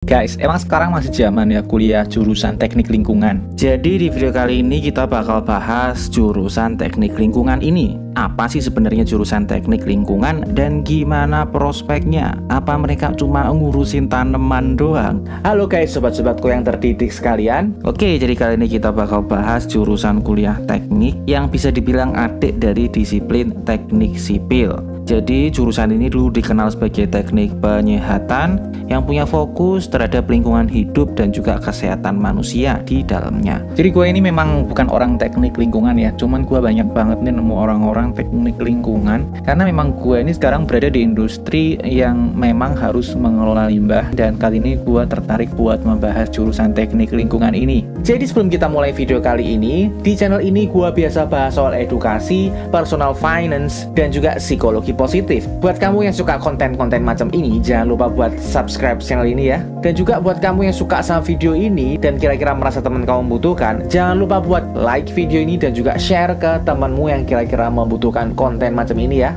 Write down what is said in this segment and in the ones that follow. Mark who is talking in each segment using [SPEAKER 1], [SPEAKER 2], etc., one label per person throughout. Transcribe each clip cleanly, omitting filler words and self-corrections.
[SPEAKER 1] Guys, emang sekarang masih zaman ya kuliah jurusan teknik lingkungan. Jadi di video kali ini kita bakal bahas jurusan teknik lingkungan ini. Apa sih sebenarnya jurusan teknik lingkungan dan gimana prospeknya? Apa mereka cuma ngurusin tanaman doang? Halo guys, sobat-sobatku yang terdidik sekalian. Oke, jadi kali ini kita bakal bahas jurusan kuliah teknik yang bisa dibilang adik dari disiplin teknik sipil. Jadi jurusan ini dulu dikenal sebagai teknik penyehatan yang punya fokus terhadap lingkungan hidup dan juga kesehatan manusia di dalamnya. Jadi gue ini memang bukan orang teknik lingkungan ya, cuman gue banyak banget nih nemu orang-orang teknik lingkungan karena memang gue ini sekarang berada di industri yang memang harus mengelola limbah, dan kali ini gue tertarik buat membahas jurusan teknik lingkungan ini. Jadi sebelum kita mulai video kali ini, di channel ini gue biasa bahas soal edukasi, personal finance, dan juga psikologi positif. Buat kamu yang suka konten-konten macam ini, jangan lupa buat subscribe channel ini ya. Dan juga buat kamu yang suka sama video ini dan kira-kira merasa teman kamu membutuhkan, jangan lupa buat like video ini dan juga share ke temanmu yang kira-kira membutuhkan konten macam ini ya.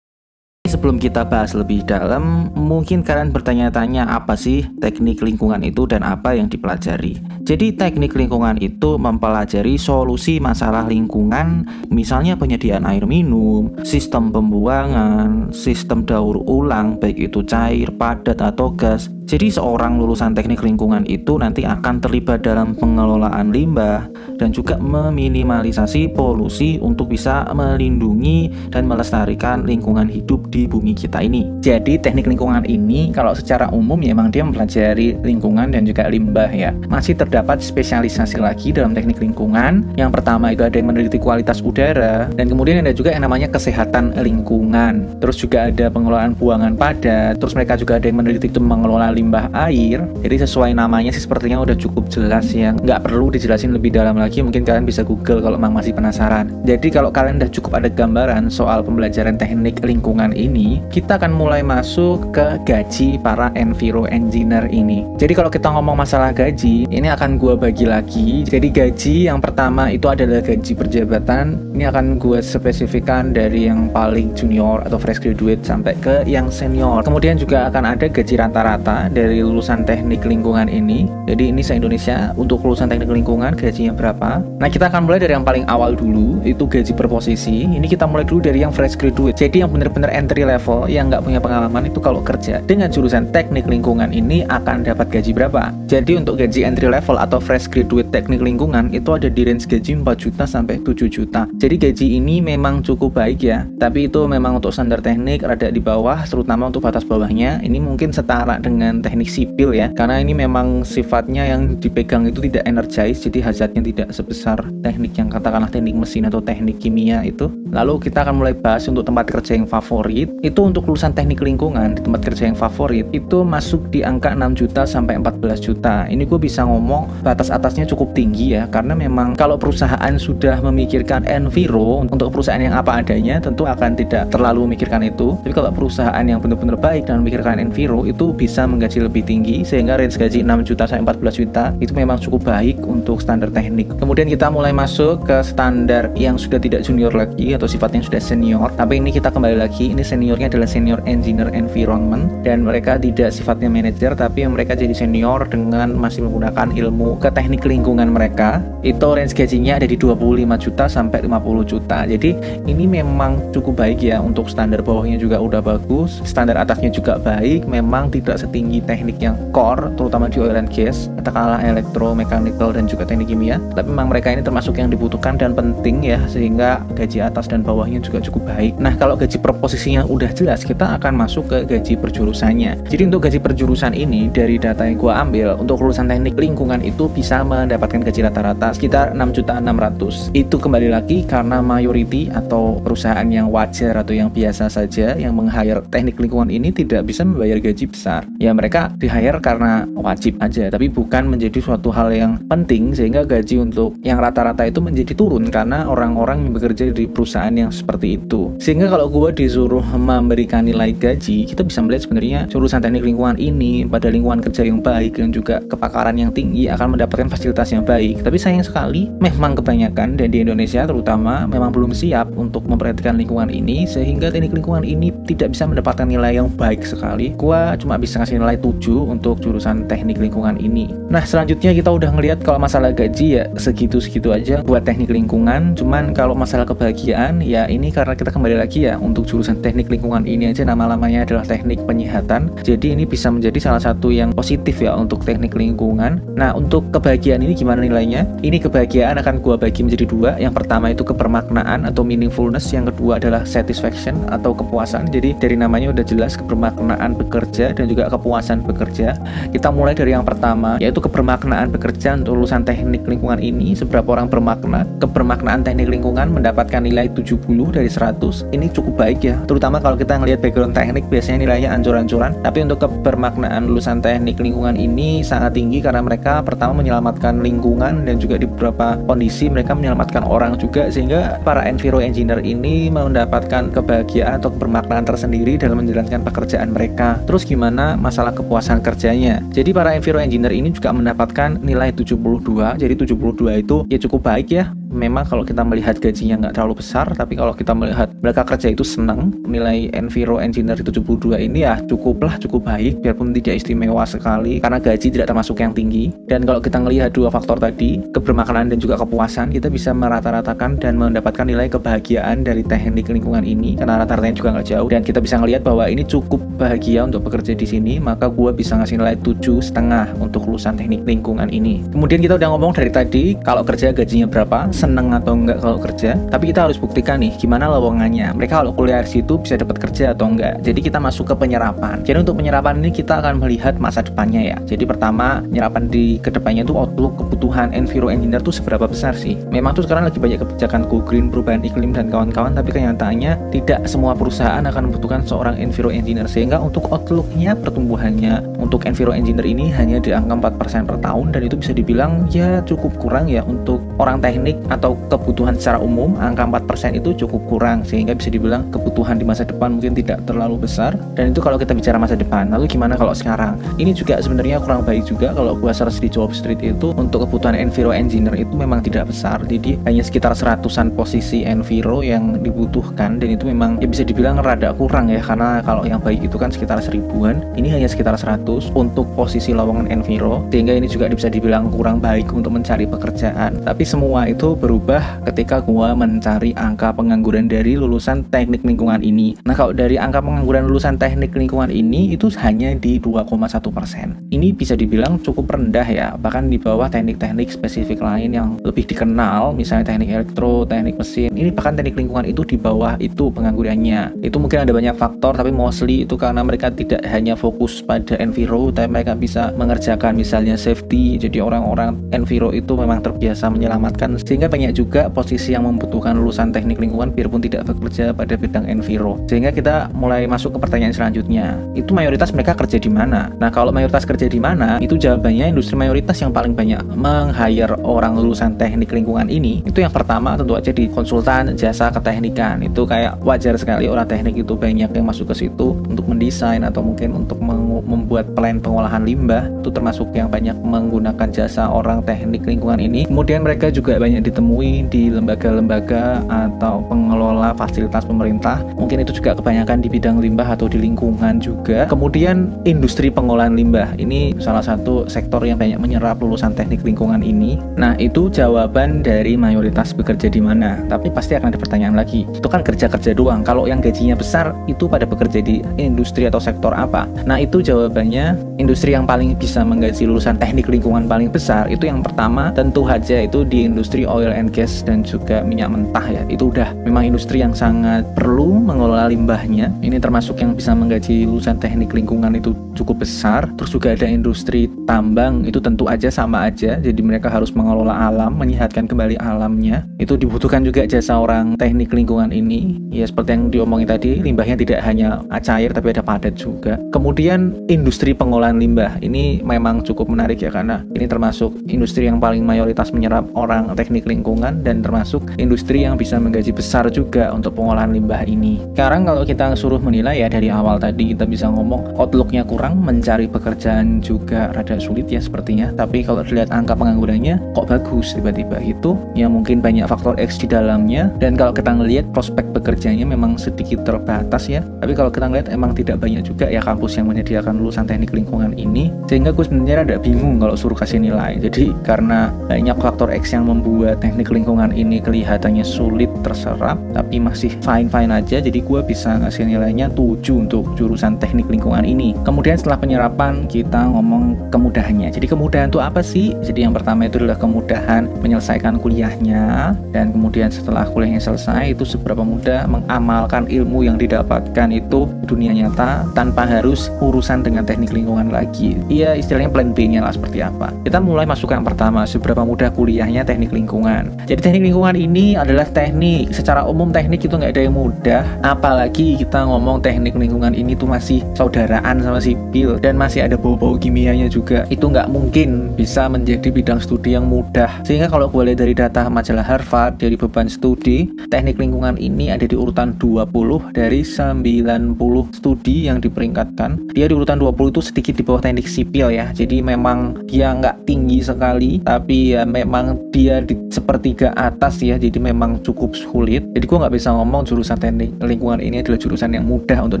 [SPEAKER 1] Sebelum kita bahas lebih dalam, mungkin kalian bertanya-tanya apa sih teknik lingkungan itu dan apa yang dipelajari. Jadi teknik lingkungan itu mempelajari solusi masalah lingkungan, misalnya penyediaan air minum, sistem pembuangan, sistem daur ulang, baik itu cair, padat, atau gas. Jadi seorang lulusan teknik lingkungan itu nanti akan terlibat dalam pengelolaan limbah dan juga meminimalisasi polusi untuk bisa melindungi dan melestarikan lingkungan hidup di bumi kita ini. Jadi teknik lingkungan ini kalau secara umum ya memang dia mempelajari lingkungan dan juga limbah ya. Masih terdapat spesialisasi lagi dalam teknik lingkungan. Yang pertama itu ada yang meneliti kualitas udara, dan kemudian ada juga yang namanya kesehatan lingkungan. Terus juga ada pengelolaan buangan padat. Terus mereka juga ada yang meneliti itu mengelola limbah air. Jadi sesuai namanya sih sepertinya udah cukup jelas ya, nggak perlu dijelasin lebih dalam lagi. Mungkin kalian bisa google kalau memang masih penasaran. Jadi kalau kalian udah cukup ada gambaran soal pembelajaran teknik lingkungan ini, kita akan mulai masuk ke gaji para enviro engineer ini. Jadi kalau kita ngomong masalah gaji, ini akan gue bagi lagi. Jadi gaji yang pertama itu adalah gaji perjabatan. Ini akan gue spesifikkan dari yang paling junior atau fresh graduate sampai ke yang senior. Kemudian juga akan ada gaji rata-rata dari lulusan teknik lingkungan ini. Jadi ini se-Indonesia untuk lulusan teknik lingkungan gajinya berapa. Nah kita akan mulai dari yang paling awal dulu, itu gaji per posisi. Ini kita mulai dulu dari yang fresh graduate. Jadi yang benar-benar entry level, yang nggak punya pengalaman itu kalau kerja dengan jurusan teknik lingkungan ini akan dapat gaji berapa. Jadi untuk gaji entry level atau fresh graduate teknik lingkungan itu ada di range gaji 4 juta sampai 7 juta. Jadi gaji ini memang cukup baik ya. Tapi itu memang untuk standar teknik rada di bawah, terutama untuk batas bawahnya. Ini mungkin setara dengan teknik sipil ya, karena ini memang sifatnya yang dipegang itu tidak energize, jadi hazardnya tidak sebesar teknik yang katakanlah teknik mesin atau teknik kimia itu. Lalu kita akan mulai bahas untuk tempat kerja yang favorit. Itu untuk lulusan teknik lingkungan, di tempat kerja yang favorit itu masuk di angka 6 juta sampai 14 juta. Ini gue bisa ngomong batas atasnya cukup tinggi ya, karena memang kalau perusahaan sudah memikirkan enviro untuk perusahaan yang apa adanya, tentu akan tidak terlalu memikirkan itu. Tapi kalau perusahaan yang benar-benar baik dan memikirkan enviro, itu bisa menggaji lebih tinggi, sehingga range gaji 6 juta sampai 14 juta itu memang cukup baik untuk standar teknik. Kemudian kita mulai masuk ke standar yang sudah tidak junior lagi atau sifatnya sudah senior. Tapi ini kita kembali lagi, ini seniornya adalah senior engineer environment, dan mereka tidak sifatnya manajer, tapi mereka jadi senior dengan masih menggunakan ilmu ke teknik lingkungan mereka. Itu range gajinya ada di 25 juta sampai 50 juta. Jadi ini memang cukup baik ya, untuk standar bawahnya juga udah bagus, standar atasnya juga baik. Memang tidak setinggi teknik yang core, terutama di oil and gas, katakanlah elektro, mechanical, dan juga teknik kimia. Tapi memang mereka ini termasuk yang dibutuhkan dan penting ya, sehingga gaji atas dan bawahnya juga cukup baik. Nah kalau gaji per posisinya udah jelas, kita akan masuk ke gaji per jurusannya. Jadi untuk gaji per jurusan ini, dari data yang gue ambil, untuk lulusan teknik lingkungan itu bisa mendapatkan gaji rata-rata sekitar 6.600.000. Itu kembali lagi karena mayority atau perusahaan yang wajar atau yang biasa saja yang meng-hire teknik lingkungan ini tidak bisa membayar gaji besar. Ya mereka di-hire karena wajib aja, tapi bukan menjadi suatu hal yang penting sehingga gaji untuk yang rata-rata itu menjadi turun karena orang-orang yang bekerja di perusahaan yang seperti itu. Sehingga kalau gue disuruh memberikan nilai gaji, kita bisa melihat sebenarnya jurusan teknik lingkungan ini pada lingkungan kerja yang baik dan juga kepakaran yang tinggi akan mendapatkan fasilitas yang baik. Tapi sayang sekali memang kebanyakan dan di Indonesia terutama memang belum siap untuk memperhatikan lingkungan ini, sehingga teknik lingkungan ini tidak bisa mendapatkan nilai yang baik sekali. Gua cuma bisa ngasih nilai 7 untuk jurusan teknik lingkungan ini. Nah, selanjutnya kita udah ngelihat kalau masalah gaji ya segitu-segitu aja buat teknik lingkungan. Cuman kalau masalah kebahagiaan ya ini karena kita kembali lagi ya untuk jurusan teknik lingkungan ini aja nama-lamanya adalah teknik penyihatan. Jadi ini bisa menjadi salah satu yang positif ya untuk teknik lingkungan. Nah, untuk kebahagiaan ini gimana nilainya? Ini kebahagiaan akan gua bagi menjadi 2. Yang pertama itu kebermaknaan atau meaningfulness, yang kedua adalah satisfaction atau kepuasan. Jadi dari namanya udah jelas kebermaknaan bekerja dan juga kepuasan bekerja. Kita mulai dari yang pertama yaitu kebermaknaan bekerja untuk lulusan teknik lingkungan ini. Seberapa orang bermakna? Kebermaknaan teknik lingkungan mendapatkan nilai 70 dari 100. Ini cukup baik ya, terutama kalau kita ngelihat background teknik biasanya nilainya ancur-ancuran. Tapi untuk kebermaknaan lulusan teknik lingkungan ini sangat tinggi karena mereka pertama menyelamatkan lingkungan dan juga di beberapa kondisi mereka menyelamatkan orang juga, sehingga para enviro engineer ini mendapatkan kebahagiaan atau kebermaknaan tersendiri dalam menjalankan pekerjaan mereka. Terus gimana masalah kepuasan kerjanya? Jadi para enviro engineer ini juga mendapatkan nilai 72. Jadi 72 itu ya cukup baik ya. Memang kalau kita melihat gajinya nggak terlalu besar, tapi kalau kita melihat mereka kerja itu senang, nilai enviro engineer 72 ini ya cukup baik, biarpun tidak istimewa sekali karena gaji tidak termasuk yang tinggi. Dan kalau kita melihat dua faktor tadi, kebermaknaan dan juga kepuasan, kita bisa merata-ratakan dan mendapatkan nilai kebahagiaan dari teknik lingkungan ini karena rata-ratanya juga nggak jauh. Dan kita bisa ngelihat bahwa ini cukup bahagia untuk bekerja di sini, maka gue bisa ngasih nilai 7,5 untuk lulusan teknik lingkungan ini. Kemudian kita udah ngomong dari tadi kalau kerja gajinya berapa, seneng atau enggak kalau kerja, tapi kita harus buktikan nih gimana lowongannya. Mereka kalau kuliah di situ bisa dapat kerja atau enggak. Jadi kita masuk ke penyerapan. Jadi untuk penyerapan ini kita akan melihat masa depannya ya. Jadi pertama, penyerapan di kedepannya itu outlook kebutuhan enviro engineer tuh seberapa besar sih. Memang tuh sekarang lagi banyak kebijakan go green, perubahan iklim dan kawan-kawan, tapi kenyataannya tidak semua perusahaan akan membutuhkan seorang enviro engineer, sehingga untuk outlooknya pertumbuhannya untuk enviro engineer ini hanya di angka 4% per tahun, dan itu bisa dibilang ya cukup kurang ya untuk orang teknik atau kebutuhan secara umum. Angka 4% itu cukup kurang, sehingga bisa dibilang kebutuhan di masa depan mungkin tidak terlalu besar. Dan itu kalau kita bicara masa depan. Lalu gimana kalau sekarang? Ini juga sebenarnya kurang baik juga. Kalau gua search di Jobstreet itu untuk kebutuhan enviro engineer itu memang tidak besar, jadi hanya sekitar 100-an posisi enviro yang dibutuhkan, dan itu memang ya bisa dibilang rada kurang ya, karena kalau yang baik itu kan sekitar 1000-an, ini hanya sekitar 100 untuk posisi lowongan enviro, sehingga ini juga bisa dibilang kurang baik untuk mencari pekerjaan. Tapi semua itu berubah ketika gua mencari angka pengangguran dari lulusan teknik lingkungan ini. Nah, kalau dari angka pengangguran lulusan teknik lingkungan ini itu hanya di 2,1%. Ini bisa dibilang cukup rendah ya, bahkan di bawah teknik-teknik spesifik lain yang lebih dikenal, misalnya teknik elektro, teknik mesin. Ini bahkan teknik lingkungan itu di bawah itu penganggurannya. Itu mungkin ada banyak faktor, tapi mostly itu karena mereka tidak hanya fokus pada enviro, tapi mereka bisa mengerjakan misalnya safety. Jadi orang-orang enviro itu memang terbiasa menyelamatkan, sehingga banyak juga posisi yang membutuhkan lulusan teknik lingkungan biarpun tidak bekerja pada bidang enviro. Sehingga kita mulai masuk ke pertanyaan selanjutnya. Itu mayoritas mereka kerja di mana? Nah, kalau mayoritas kerja di mana? Itu jawabannya industri mayoritas yang paling banyak meng-hire orang lulusan teknik lingkungan ini. Itu yang pertama tentu aja di konsultan jasa keteknikan. Itu kayak wajar sekali orang teknik itu banyak yang masuk ke situ untuk mendesain atau mungkin untuk membuat plan pengolahan limbah. Itu termasuk yang banyak menggunakan jasa orang teknik lingkungan ini. Kemudian mereka juga banyak ditemui di lembaga-lembaga atau pengelola fasilitas pemerintah. Mungkin itu juga kebanyakan di bidang limbah atau di lingkungan juga. Kemudian industri pengolahan limbah. Ini salah satu sektor yang banyak menyerap lulusan teknik lingkungan ini. Nah, itu jawaban dari mayoritas bekerja di mana. Tapi pasti akan ada pertanyaan lagi. Itu kan kerja-kerja doang. Kalau yang gajinya besar itu pada bekerja di industri atau sektor apa? Nah, itu jawabannya industri yang paling bisa menggaji lulusan teknik lingkungan paling besar itu yang pertama tentu saja itu di industri oil oil and gas dan juga minyak mentah ya. Itu udah memang industri yang sangat perlu mengelola limbahnya. Ini termasuk yang bisa menggaji lulusan teknik lingkungan itu cukup besar. Terus juga ada industri tambang, itu tentu aja sama aja. Jadi mereka harus mengelola alam, menyehatkan kembali alamnya. Itu dibutuhkan juga jasa orang teknik lingkungan ini. Ya seperti yang diomongin tadi, limbahnya tidak hanya cair tapi ada padat juga. Kemudian industri pengolahan limbah. Ini memang cukup menarik ya, karena ini termasuk industri yang paling mayoritas menyerap orang teknik lingkungan dan termasuk industri yang bisa menggaji besar juga untuk pengolahan limbah ini. Sekarang kalau kita suruh menilai ya, dari awal tadi kita bisa ngomong outlooknya kurang, mencari pekerjaan juga rada sulit ya sepertinya. Tapi kalau dilihat angka penganggurannya kok bagus tiba-tiba gitu, ya mungkin banyak faktor X di dalamnya. Dan kalau kita ngelihat prospek bekerjanya memang sedikit terbatas ya. Tapi kalau kita ngelihat emang tidak banyak juga ya kampus yang menyediakan lulusan teknik lingkungan ini, sehingga gue sebenarnya rada bingung kalau suruh kasih nilai. Jadi karena banyak faktor X yang membuat teknik lingkungan ini kelihatannya sulit terserap, tapi masih fine-fine aja. Jadi gue bisa ngasih nilainya 7 untuk jurusan teknik lingkungan ini. Kemudian setelah penyerapan kita ngomong kemudahannya. Jadi kemudahan itu apa sih? Jadi yang pertama itu adalah kemudahan menyelesaikan kuliahnya, dan kemudian setelah kuliahnya selesai itu seberapa mudah mengamalkan ilmu yang didapatkan itu di dunia nyata tanpa harus urusan dengan teknik lingkungan lagi. Iya, istilahnya plan B-nya lah seperti apa. Kita mulai masuk yang pertama, seberapa mudah kuliahnya teknik lingkungan. Jadi teknik lingkungan ini adalah teknik, secara umum teknik itu nggak ada yang mudah, apalagi kita ngomong teknik lingkungan ini tuh masih saudaraan sama sipil dan masih ada bau-bau kimianya juga. Itu nggak mungkin bisa menjadi bidang studi yang mudah. Sehingga kalau gue lihat dari data majalah Harvard, dari beban studi, teknik lingkungan ini ada di urutan 20 dari 90 studi yang diperingkatkan. Dia di urutan 20 itu sedikit di bawah teknik sipil ya. Jadi memang dia nggak tinggi sekali, tapi ya memang dia di sepertiga atas ya. Jadi memang cukup sulit. Jadi gue nggak bisa ngomong jurusan teknik lingkungan ini adalah jurusan yang mudah untuk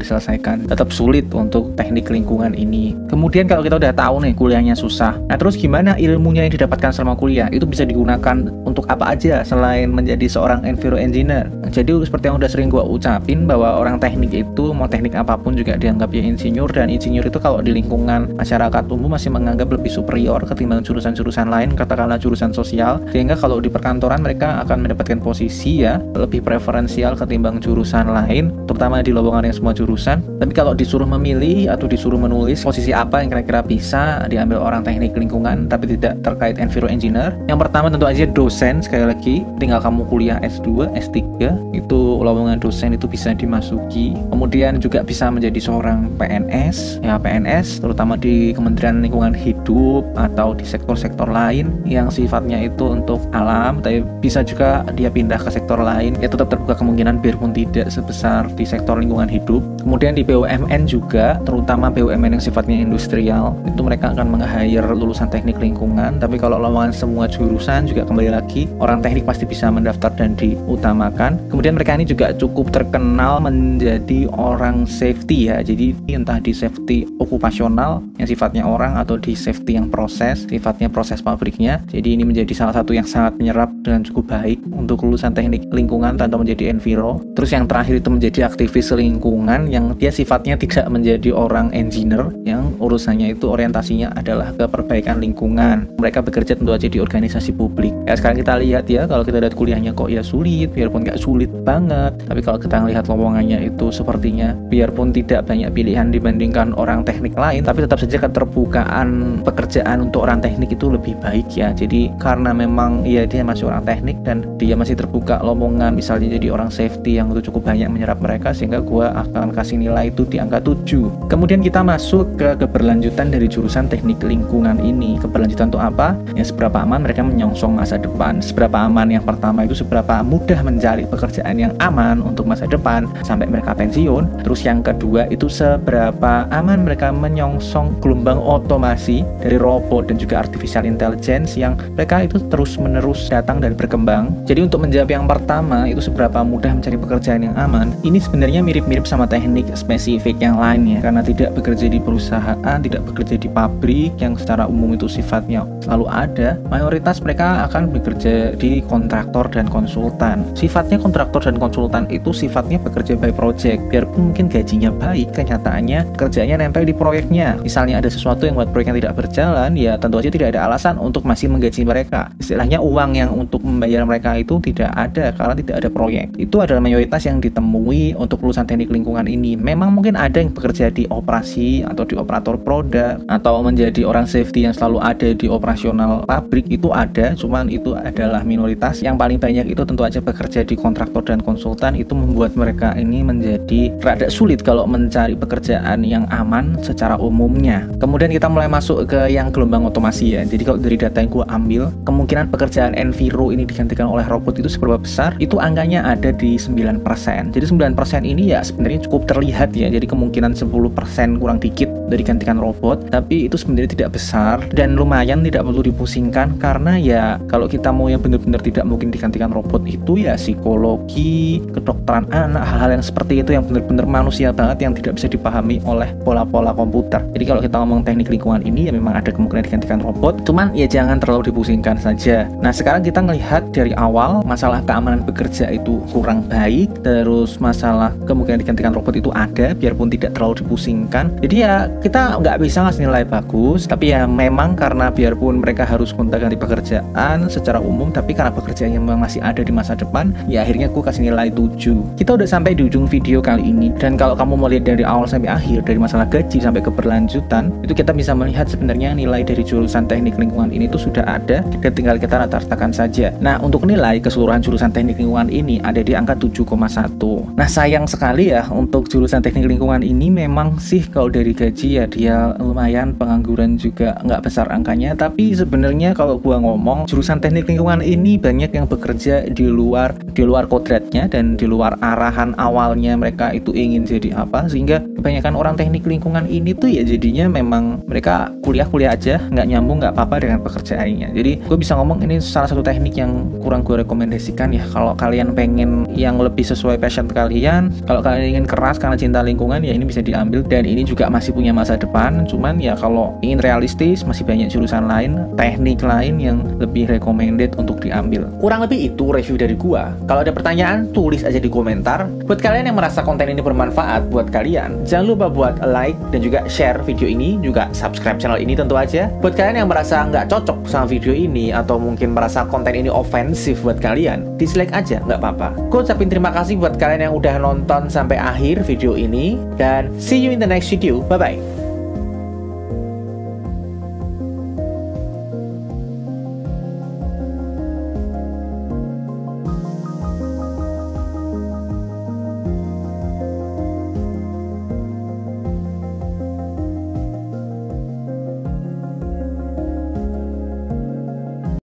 [SPEAKER 1] diselesaikan. Tetap sulit untuk teknik lingkungan ini. Kemudian kalau kita udah tahu nih kuliahnya susah, nah terus gimana ilmunya yang didapatkan selama kuliah? Itu bisa digunakan untuk apa aja selain menjadi seorang enviro engineer. Jadi seperti yang udah sering gue ucapin, bahwa orang teknik itu mau teknik apapun juga dianggap ya insinyur, dan insinyur itu kalau di lingkungan masyarakat umum masih menganggap lebih superior ketimbang jurusan-jurusan lain, katakanlah jurusan sosial. Sehingga kalau di perkantoran mereka akan mendapatkan posisi ya lebih preferensial ketimbang jurusan lain, terutama di lowongan yang semua jurusan. Tapi kalau disuruh memilih atau disuruh menulis posisi apa yang kira-kira bisa diambil orang teknik lingkungan tapi tidak terkait enviro engineer, yang pertama tentu aja dosen. Sekali lagi, tinggal kamu kuliah S2, S3, itu lowongan dosen itu bisa dimasuki. Kemudian juga bisa menjadi seorang PNS ya, PNS terutama di Kementerian Lingkungan Hidup atau di sektor-sektor lain yang sifatnya itu untuk alam, tapi bisa juga dia pindah ke sektor lain ya, tetap terbuka kemungkinan biarpun tidak sebesar di sektor lingkungan hidup. Kemudian di BUMN juga, terutama BUMN yang sifatnya industrial, itu mereka akan meng-hire lulusan teknik lingkungan. Tapi kalau lowongan semua jurusan juga kembali lagi orang teknik pasti bisa mendaftar dan diutamakan. Kemudian mereka ini juga cukup terkenal menjadi orang safety ya. Jadi entah di safety okupasional yang sifatnya orang atau di safety yang proses, sifatnya proses pabriknya. Jadi ini menjadi salah satu yang sangat menyerap dengan cukup baik untuk lulusan teknik lingkungan tanpa menjadi enviro. Terus yang terakhir itu menjadi aktivis lingkungan yang dia sifatnya tidak menjadi orang engineer, yang urusannya itu orientasinya adalah ke perbaikan lingkungan. Mereka bekerja tentu aja di organisasi publik. Ya sekarang kita lihat ya, kalau kita lihat kuliahnya kok ya sulit, biarpun nggak sulit banget. Tapi kalau kita lihat lowongannya itu sepertinya biarpun tidak banyak pilihan dibandingkan orang teknik lain, tapi tetap saja keterbukaan pekerjaan untuk orang teknik itu lebih baik ya. Jadi karena memang ya dia masih orang teknik dan dia masih terbuka lowongan misalnya jadi orang safety yang itu cukup banyak menyerap mereka, sehingga gue akan kasih nilai itu di angka 7. Kemudian kita masuk ke keberlanjutan dari jurusan teknik lingkungan ini. Keberlanjutan untuk apa? Ya seberapa aman mereka menyongsong masa depan. Seberapa aman, yang pertama itu seberapa mudah mencari pekerjaan yang aman untuk masa depan sampai mereka pensiun. Terus yang kedua itu seberapa aman mereka menyongsong gelombang otomasi dari robot dan juga artificial intelligence yang mereka itu terus menerus datang dan berkembang. Jadi untuk menjawab yang pertama itu seberapa mudah mencari pekerjaan yang aman, ini sebenarnya mirip-mirip sama teknik spesifik yang lainnya, karena tidak bekerja di perusahaan, tidak bekerja di pabrik yang secara umum itu sifatnya selalu ada. Mayoritas mereka akan bekerja di kontraktor dan konsultan. Sifatnya kontraktor dan konsultan itu sifatnya bekerja by project, biarpun mungkin gajinya baik, kenyataannya kerjanya nempel di proyeknya. Misalnya ada sesuatu yang buat proyeknya tidak berjalan, ya tentu aja tidak ada alasan untuk masih menggaji mereka. Istilahnya uang uang yang untuk membayar mereka itu tidak ada karena tidak ada proyek. Itu adalah mayoritas yang ditemui untuk lulusan teknik lingkungan ini. Memang mungkin ada yang bekerja di operasi atau di operator produk atau menjadi orang safety yang selalu ada di operasional pabrik, itu ada, cuman itu adalah minoritas. Yang paling banyak itu tentu aja bekerja di kontraktor dan konsultan. Itu membuat mereka ini menjadi rada sulit kalau mencari pekerjaan yang aman secara umumnya. Kemudian kita mulai masuk ke yang gelombang otomasi ya. Jadi kalau dari data yang gue ambil, kemungkinan pekerjaan enviro ini digantikan oleh robot itu seberapa besar? Itu angkanya ada di 9%. Jadi 9% ini ya sebenarnya cukup terlihat ya. Jadi kemungkinan 10% kurang dikit dari digantikan robot, tapi itu sebenarnya tidak besar dan lumayan tidak perlu dipusingkan, karena ya kalau kita mau yang benar-benar tidak mungkin digantikan robot itu ya psikologi, kedokteran anak, hal-hal yang seperti itu yang benar-benar manusia banget yang tidak bisa dipahami oleh pola-pola komputer. Jadi kalau kita ngomong teknik lingkungan ini ya memang ada kemungkinan digantikan robot, cuman ya jangan terlalu dipusingkan saja. Nah sekarang kita melihat dari awal masalah keamanan bekerja itu kurang baik, terus masalah kemungkinan digantikan robot itu ada biarpun tidak terlalu dipusingkan. Jadi ya kita nggak bisa ngasih nilai bagus, tapi ya memang karena biarpun mereka harus gonta-ganti pekerjaan secara umum, tapi karena pekerjaan yang memang masih ada di masa depan, ya akhirnya aku kasih nilai 7. Kita udah sampai di ujung video kali ini, dan kalau kamu mau lihat dari awal sampai akhir, dari masalah gaji sampai keberlanjutan, itu kita bisa melihat sebenarnya nilai dari jurusan teknik lingkungan ini tuh sudah ada, dan tinggal kita rata-ratakan saja. Nah untuk nilai keseluruhan jurusan teknik lingkungan ini ada di angka 7,1. Nah sayang sekali ya untuk jurusan teknik lingkungan ini memang sih kalau dari gaji ya dia lumayan, pengangguran juga nggak besar angkanya, tapi sebenarnya kalau gua ngomong jurusan teknik lingkungan ini banyak yang bekerja di luar kodratnya dan di luar arahan awalnya mereka itu ingin jadi apa, sehingga kebanyakan orang teknik lingkungan ini tuh ya jadinya memang mereka kuliah aja, nggak nyambung, nggak apa-apa dengan pekerjaannya. Jadi gue bisa ngomong ini salah satu teknik yang kurang gue rekomendasikan ya. Kalau kalian pengen yang lebih sesuai passion kalian, kalau kalian ingin keras karena cinta lingkungan, ya ini bisa diambil, dan ini juga masih punya masa depan. Cuman ya kalau ingin realistis, masih banyak jurusan lain, teknik lain yang lebih recommended untuk diambil. Kurang lebih itu review dari gua. Kalau ada pertanyaan, tulis aja di komentar. Buat kalian yang merasa konten ini bermanfaat buat kalian, jangan lupa buat like dan juga share video ini, juga subscribe channel ini tentu aja. Buat kalian yang merasa nggak cocok sama video ini atau mungkin merasa konten ini ofensif buat kalian, dislike aja, nggak apa-apa. Gue ucapin terima kasih buat kalian yang udah nonton sampai akhir video ini, dan see you in the next video. Bye bye.